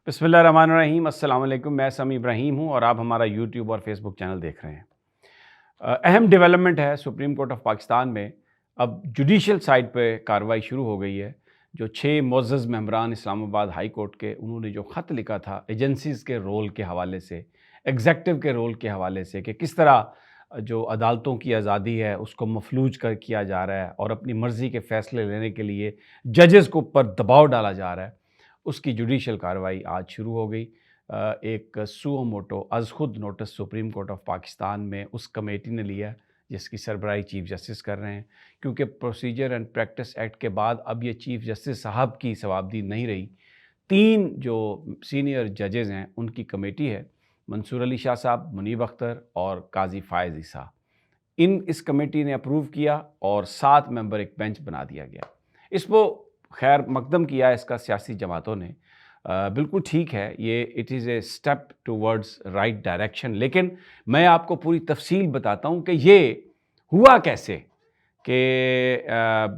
بسم اللہ الرحمن الرحیم۔ السلام علیکم، میں سمی ابراہیم ہوں اور آپ ہمارا یوٹیوب اور فیس بک چینل دیکھ رہے ہیں۔ اہم ڈیولپمنٹ ہے سپریم کورٹ آف پاکستان میں اب جوڈیشل سائڈ پہ کارروائی شروع ہو گئی ہے۔ جو 6 معزز ممبران اسلام آباد ہائی کورٹ کے، انہوں نے جو خط لکھا تھا ایجنسیز کے رول کے حوالے سے، ایگزیکٹو کے رول کے حوالے سے، کہ کس طرح جو عدالتوں کی آزادی ہے اس کو مفلوج کیا جا رہا ہے اور اپنی مرضی کے فیصلے لینے کے لیے ججز کو اوپر دباؤ ڈالا جا رہا ہے، اس کی جوڈیشل کارروائی آج شروع ہو گئی۔ ایک سو موٹو از خود notice Supreme Court of Pakistan میں اس کمیٹی نے لیا جس کی سربراہی چیف جسٹس کر رہے ہیں، کیونکہ پروسیجر اینڈ پریکٹس ایکٹ کے بعد اب یہ چیف جسٹس صاحب کی ثوابدید نہیں رہی۔ 3 جو سینئر ججز ہیں ان کی کمیٹی ہے، منصور علی شاہ صاحب، منیب اختر اور قاضی فائز عیسیٰ۔ اس کمیٹی نے اپروو کیا اور 7 ممبر ایک بینچ بنا دیا گیا۔ اس کو خیر مقدم کیا اس کا سیاسی جماعتوں نے، بالکل ٹھیک ہے، یہ it is a step towards right direction, لیکن میں آپ کو پوری تفصیل بتاتا ہوں کہ یہ ہوا کیسے کہ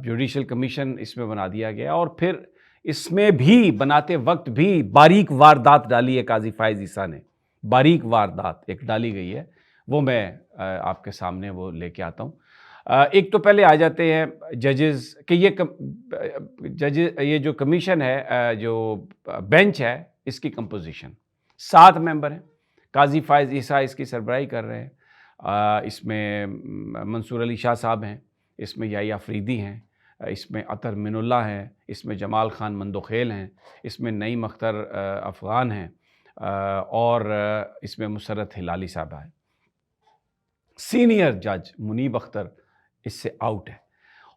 جوڈیشل کمیشن اس میں بنا دیا گیا، اور پھر اس میں بھی بناتے وقت بھی باریک واردات ڈالی ہے قاضی فائز عیسیٰ نے، باریک واردات ایک ڈالی گئی ہے، وہ میں آپ کے سامنے وہ لے کے آتا ہوں۔ ایک تو پہلے آ جاتے ہیں ججز کہ یہ جو کمیشن ہے، جو بینچ ہے، اس کی کمپوزیشن 7 ممبر ہیں۔ قاضی فائز عیسیٰ اس کی سربراہی کر رہے ہیں، اس میں منصور علی شاہ صاحب ہیں، اس میں یحییٰ فریدی ہیں، اس میں عطر من اللہ ہیں، اس میں جمال خان مندوخیل ہیں، اس میں نعیم اختر افغان ہیں، اور اس میں مسرت ہلالی صاحبہ ہیں۔ سینئر جج منیب اختر اس سے آؤٹ ہے،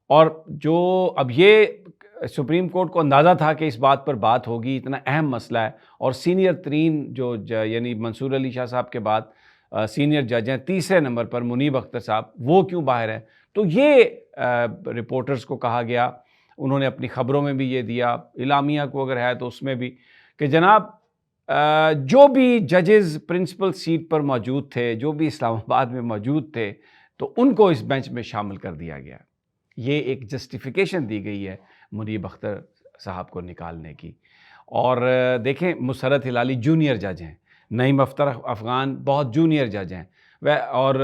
اور جو اب یہ سپریم کورٹ کو اندازہ تھا کہ اس بات پر بات ہوگی، اتنا اہم مسئلہ ہے، اور سینئر ترین جو یعنی منصور علی شاہ صاحب کے بعد سینئر جج ہیں، تیسرے نمبر پر منیب اختر صاحب، وہ کیوں باہر ہیں؟ تو یہ رپورٹرز کو کہا گیا، انہوں نے اپنی خبروں میں بھی یہ دیا، اعلامیہ کو اگر ہے تو اس میں بھی، کہ جناب جو بھی ججز پرنسپل سیٹ پر موجود تھے، جو بھی اسلام آباد میں موجود تھے، تو ان کو اس بینچ میں شامل کر دیا گیا۔ یہ ایک جسٹیفیکیشن دی گئی ہے منیب اختر صاحب کو نکالنے کی۔ اور دیکھیں، مسرت ہلالی جونیئر جج ہیں، نعیم اختر افغان بہت جونیئر جج ہیں، اور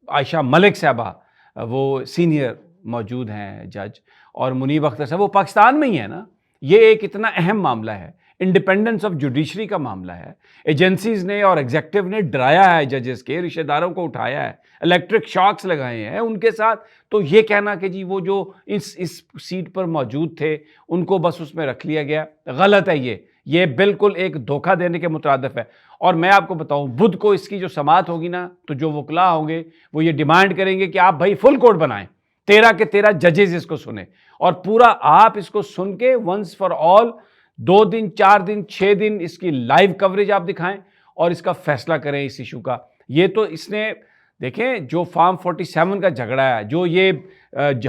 عائشہ ملک صاحبہ وہ سینئر موجود ہیں جج، اور منیب اختر صاحب وہ پاکستان میں ہی ہے نا۔ یہ ایک اتنا اہم معاملہ ہے، انڈیپینڈنس آف جوڈیشری کا معاملہ ہے۔ ایجنسیز نے اور ایگزیکٹو نے ڈرایا ہے ججز کے، رشتہ داروں کو اٹھایا ہے، الیکٹرک شاکس لگائے ہیں ان کے ساتھ، تو یہ کہنا کہ جی وہ جو اس سیٹ پر موجود تھے ان کو بس اس میں رکھ لیا گیا، غلط ہے۔ یہ بالکل ایک دھوکہ دینے کے مترادف ہے۔ اور میں آپ کو بتاؤں، بدھ کو اس کی جو سماعت ہوگی نا، تو جو وکلاء ہوں گے وہ یہ ڈیمانڈ کریں گے کہ آپ بھائی فل کورٹ بنائیں، 13 کے 13 ججز اس کو سنیں، اور پورا آپ اس کو سن کے ونس فار آل 2 دن 4 دن 6 دن اس کی لائیو کوریج آپ دکھائیں اور اس کا فیصلہ کریں اس ایشو کا۔ یہ تو اس نے دیکھیں، جو فارم 47 کا جھگڑا ہے، جو یہ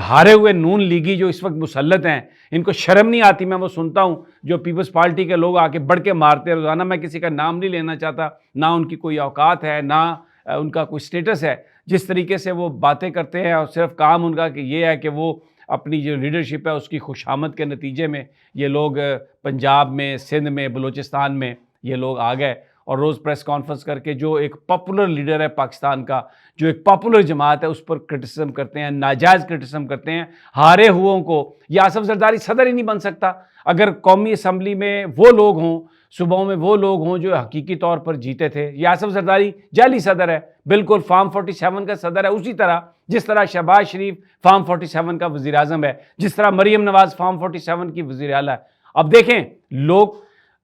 ہارے ہوئے نون لیگی جو اس وقت مسلط ہیں، ان کو شرم نہیں آتی؟ میں وہ سنتا ہوں جو پیپلز پارٹی کے لوگ آ کے بڑھ کے مارتے ہیں روزانہ، میں کسی کا نام نہیں لینا چاہتا، نہ ان کی کوئی اوقات ہے، نہ ان کا کوئی سٹیٹس ہے، جس طریقے سے وہ باتیں کرتے ہیں، اور صرف کام ان کا کہ یہ ہے کہ وہ اپنی جو لیڈرشپ ہے اس کی خوشامد کے نتیجے میں یہ لوگ پنجاب میں، سندھ میں، بلوچستان میں یہ لوگ آ گئے، اور روز پریس کانفرنس کر کے جو ایک پاپولر لیڈر ہے پاکستان کا، جو ایک پاپولر جماعت ہے، اس پر کرٹیسزم کرتے ہیں، ناجائز کرٹیسزم کرتے ہیں ہارے ہوئوں کو۔ یہ آصف زرداری صدر ہی نہیں بن سکتا اگر قومی اسمبلی میں وہ لوگ ہوں، صوبوں میں وہ لوگ ہوں جو حقیقی طور پر جیتے تھے۔ یہ آصف زرداری جعلی صدر ہے، بالکل فارم 47 کا صدر ہے، اسی طرح جس طرح شہباز شریف فارم 47 کا وزیر اعظم ہے، جس طرح مریم نواز فارم 47 کی وزیر اعلیٰ ہے۔ اب دیکھیں لوگ،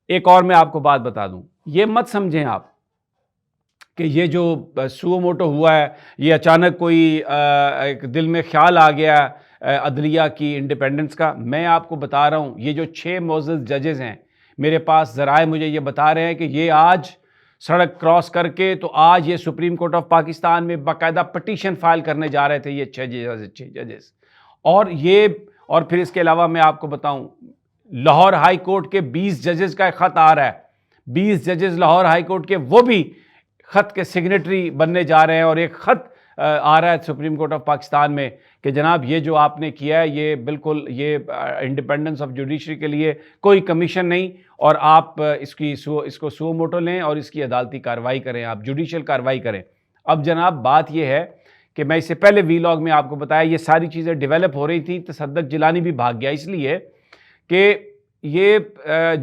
ایک اور میں آپ کو بات بتا دوں، یہ مت سمجھیں آپ کہ یہ جو سو موٹو ہوا ہے یہ اچانک کوئی ایک دل میں خیال آ گیا عدلیہ کی انڈیپینڈنس کا۔ میں آپ کو بتا رہا ہوں، یہ جو 6 معزز ججز ہیں، میرے پاس ذرائع مجھے یہ بتا رہے ہیں کہ یہ آج سڑک کراس کر کے تو آج یہ سپریم کورٹ آف پاکستان میں باقاعدہ پٹیشن فائل کرنے جا رہے تھے یہ 6 ججز۔ اور پھر اس کے علاوہ میں آپ کو بتاؤں، لاہور ہائی کورٹ کے 20 ججز کا ایک خط آ رہا ہے، 20 ججز لاہور ہائی کورٹ کے وہ بھی خط کے سگنیٹری بننے جا رہے ہیں، اور ایک خط آ رہا ہے سپریم کورٹ آف پاکستان میں کہ جناب یہ جو آپ نے کیا ہے یہ بالکل یہ انڈیپینڈنس آف جوڈیشری کے لیے کوئی کمیشن نہیں، اور آپ اس کو سو موٹو لیں اور اس کی عدالتی کارروائی کریں، آپ جوڈیشل کارروائی کریں۔ اب جناب بات یہ ہے کہ میں اس سے پہلے وی لاگ میں آپ کو بتایا یہ ساری چیزیں ڈیولپ ہو رہی تھیں، تصدق جیلانی بھی بھاگ گیا اس لیے کہ یہ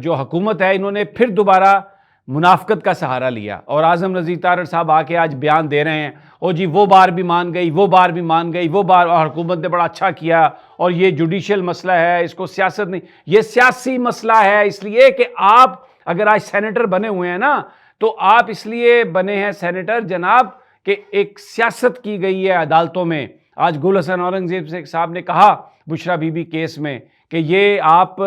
جو حکومت ہے انہوں نے پھر دوبارہ منافقت کا سہارا لیا، اور اعظم نذیر طارڑ صاحب آ کے آج بیان دے رہے ہیں او جی وہ بار بھی مان گئی، وہ بار بھی مان گئی، وہ بار، اور حکومت نے بڑا اچھا کیا، اور یہ جوڈیشل مسئلہ ہے، اس کو سیاست نہیں، یہ سیاسی مسئلہ ہے، اس لیے کہ آپ اگر آج سینیٹر بنے ہوئے ہیں نا تو آپ اس لیے بنے ہیں سینیٹر جناب کہ ایک سیاست کی گئی ہے عدالتوں میں۔ آج گل حسن اورنگزیب صاحب نے کہا بشرا بی بی کیس میں کہ یہ آپ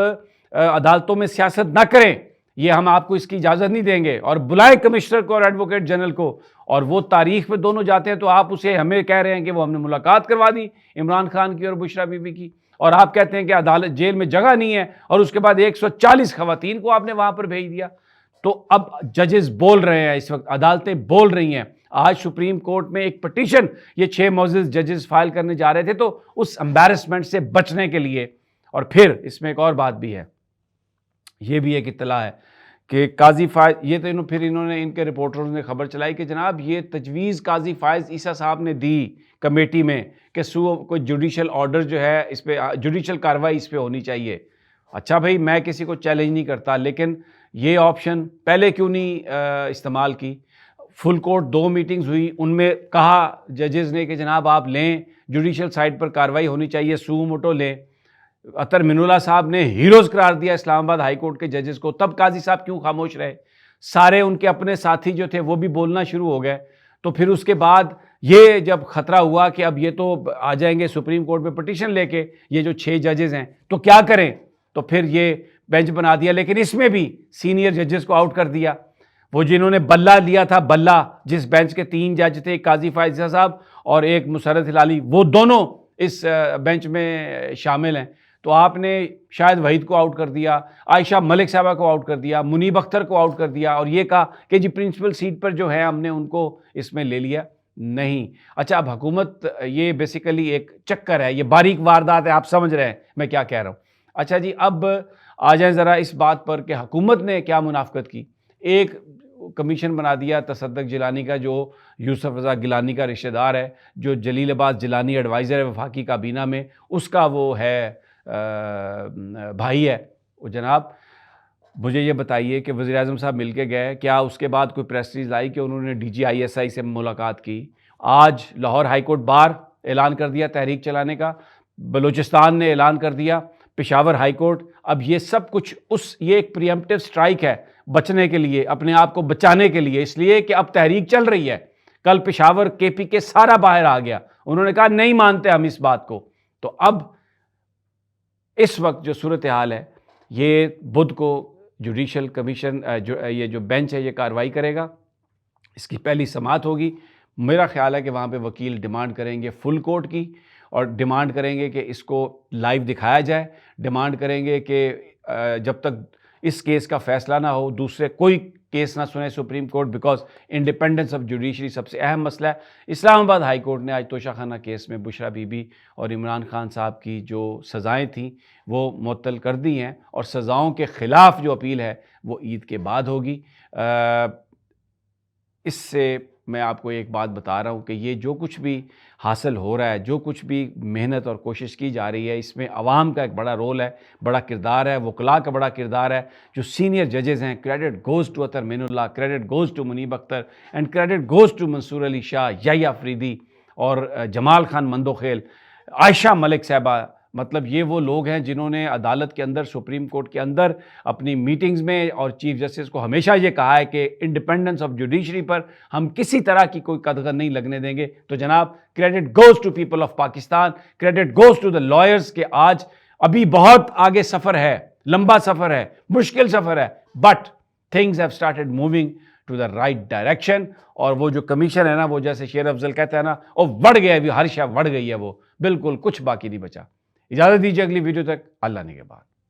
عدالتوں میں سیاست نہ کریں، یہ ہم آپ کو اس کی اجازت نہیں دیں گے، اور بلائے کمشنر کو اور ایڈوکیٹ جنرل کو، اور وہ تاریخ پہ دونوں جاتے ہیں تو آپ اسے ہمیں کہہ رہے ہیں کہ وہ ہم نے ملاقات کروا دی عمران خان کی اور بشرا بی بی کی، اور آپ کہتے ہیں کہ عدالت جیل میں جگہ نہیں ہے، اور اس کے بعد 140 خواتین کو آپ نے وہاں پر بھیج دیا۔ تو اب ججز بول رہے ہیں، اس وقت عدالتیں بول رہی ہیں۔ آج سپریم کورٹ میں ایک پٹیشن یہ 6 معزز ججز فائل کرنے جا رہے تھے تو اس امبیرسمنٹ سے بچنے کے لیے۔ اور پھر اس میں ایک اور بات بھی ہے، یہ بھی ایک اطلاع ہے کہ قاضی فائز، یہ تو انہوں نے ان کے رپورٹرز نے خبر چلائی کہ جناب یہ تجویز قاضی فائز عیسیٰ صاحب نے دی کمیٹی میں کہ کوئی جوڈیشل آرڈر جو ہے اس پہ جوڈیشل کارروائی اس پہ ہونی چاہیے۔ اچھا بھائی میں کسی کو چیلنج نہیں کرتا، لیکن یہ آپشن پہلے کیوں نہیں استعمال کی؟ فل کورٹ 2 میٹنگز ہوئی، ان میں کہا ججز نے کہ جناب آپ لیں، جوڈیشل سائٹ پر کارروائی ہونی چاہیے، سو موٹو لیں۔ اطہر من اللہ صاحب نے ہیروز قرار دیا اسلام آباد ہائی کورٹ کے ججز کو، تب قاضی صاحب کیوں خاموش رہے؟ سارے ان کے اپنے ساتھی جو تھے وہ بھی بولنا شروع ہو گئے۔ تو پھر اس کے بعد یہ جب خطرہ ہوا کہ اب یہ تو آ جائیں گے سپریم کورٹ میں پٹیشن لے کے، یہ جو 6 ججز ہیں تو کیا کریں؟ تو پھر یہ بینچ بنا دیا، لیکن اس میں بھی سینئر ججز کو آؤٹ کر دیا۔ وہ جنہوں نے بلہ لیا تھا، بلہ جس بینچ کے 3 جج تھے، ایک قاضی فائز صاحب اور ایک مسرت ہلالی، وہ دونوں اس بینچ میں شامل ہیں۔ تو آپ نے شاہد وحید کو آؤٹ کر دیا، عائشہ ملک صاحبہ کو آؤٹ کر دیا، منیب اختر کو آؤٹ کر دیا، اور یہ کہا کہ جی پرنسپل سیٹ پر جو ہے ہم نے ان کو اس میں لے لیا۔ نہیں، اچھا اب حکومت، یہ بیسیکلی ایک چکر ہے، یہ باریک واردات ہے، آپ سمجھ رہے ہیں میں کیا کہہ رہا ہوں۔ اچھا جی اب آ جائیں ذرا اس بات پر کہ حکومت نے کیا منافقت کی۔ ایک کمیشن بنا دیا تصدق جیلانی کا، جو یوسف رضا گیلانی کا رشتہ دار ہے، جو جلیل عباس جیلانی ایڈوائزر ہے وفاقی کابینہ میں، اس کا وہ ہے بھائی ہے وہ۔ جناب مجھے یہ بتائیے کہ وزیر اعظم صاحب مل کے گئے، کیا اس کے بعد کوئی پریس ریلیز آئی کہ انہوں نے ڈی جی ISI سے ملاقات کی؟ آج لاہور ہائی کورٹ بار اعلان کر دیا تحریک چلانے کا، بلوچستان نے اعلان کر دیا، پشاور ہائی کورٹ۔ اب یہ سب کچھ یہ ایک پریمپٹیو سٹرائک ہے بچنے کے لیے، اپنے آپ کو بچانے کے لیے، اس لیے کہ اب تحریک چل رہی ہے۔ کل پشاور KPK سارا باہر آ گیا، انہوں نے کہا نہیں مانتے ہم اس بات کو۔ تو اب اس وقت جو صورتحال ہے، یہ بدھ کو جوڈیشل کمیشن یہ جو بینچ ہے یہ کارروائی کرے گا، اس کی پہلی سماعت ہوگی۔ میرا خیال ہے کہ وہاں پہ وکیل ڈیمانڈ کریں گے فل کورٹ کی، اور ڈیمانڈ کریں گے کہ اس کو لائیو دکھایا جائے، ڈیمانڈ کریں گے کہ جب تک اس کیس کا فیصلہ نہ ہو دوسرے کوئی کیس نہ سنے supreme court, because independence of judiciary سب سے اہم مسئلہ ہے۔ اسلام آباد ہائی کورٹ نے آج توشہ خانہ کیس میں بشرا بی بی اور عمران خان صاحب کی جو سزائیں تھیں وہ معطل کر دی ہیں، اور سزاؤں کے خلاف جو اپیل ہے وہ عید کے بعد ہوگی۔ اس سے میں آپ کو ایک بات بتا رہا ہوں کہ یہ جو کچھ بھی حاصل ہو رہا ہے، جو کچھ بھی محنت اور کوشش کی جا رہی ہے، اس میں عوام کا ایک بڑا رول ہے، بڑا کردار ہے، وکلاء کا بڑا کردار ہے، جو سینئر ججز ہیں۔ Credit goes to Athar Minallah, credit goes to Muneeb Akhtar, and credit goes to Mansoor Ali Shah, Yahya Faridi اور جمال خان مندوخیل، عائشہ ملک صاحبہ۔ مطلب یہ وہ لوگ ہیں جنہوں نے عدالت کے اندر، سپریم کورٹ کے اندر اپنی میٹنگز میں اور چیف جسٹس کو ہمیشہ یہ کہا ہے کہ انڈیپینڈنس آف جوڈیشری پر ہم کسی طرح کی کوئی قدغن نہیں لگنے دیں گے۔ تو جناب credit goes to people of Pakistan, credit goes to the lawyers کہ آج ابھی بہت آگے سفر ہے، لمبا سفر ہے، مشکل سفر ہے، but things have started moving to the right direction. اور وہ جو کمیشن ہے نا، وہ جیسے شیر افضل کہتا ہے نا، وہ بڑھ گیا ہے، ہر شے بڑھ گئی ہے، وہ بالکل کچھ باقی نہیں بچا۔ اجازت دیجیے اگلی ویڈیو تک، اللہ نے کے بعد۔